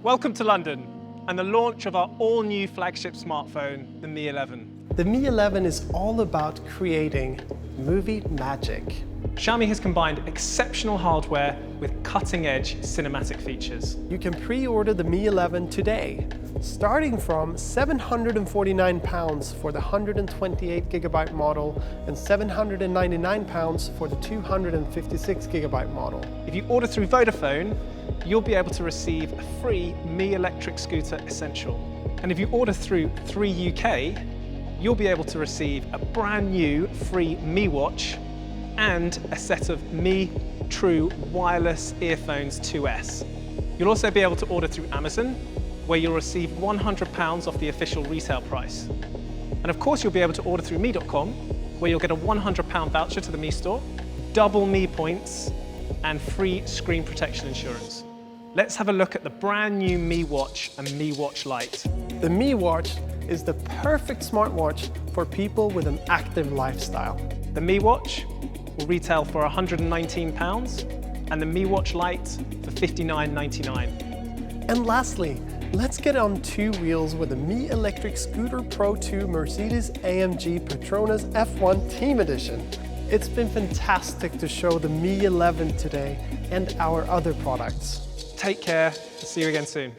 Welcome to London and the launch of our all-new flagship smartphone, the Mi 11. The Mi 11 is all about creating movie magic. Xiaomi has combined exceptional hardware with cutting-edge cinematic features. You can pre-order the Mi 11 today, starting from £749 for the 128GB model and £799 for the 256GB model. If you order through Vodafone, you'll be able to receive a free Mi Electric Scooter Essential. And if you order through 3UK, you'll be able to receive a brand new free Mi Watch and a set of Mi True Wireless Earphones 2S. You'll also be able to order through Amazon, where you'll receive £100 off the official retail price. And of course, you'll be able to order through Mi.com, where you'll get a £100 voucher to the Mi Store, double Mi points, and free screen protection insurance. Let's have a look at the brand new Mi Watch and Mi Watch Lite. The Mi Watch is the perfect smartwatch for people with an active lifestyle. The Mi Watch will retail for £119 and the Mi Watch Lite for $59.99. And lastly, let's get on two wheels with the Mi Electric Scooter Pro 2 Mercedes-AMG Petronas F1 Team Edition. It's been fantastic to show the Mi 11 today and our other products. Take care, see you again soon.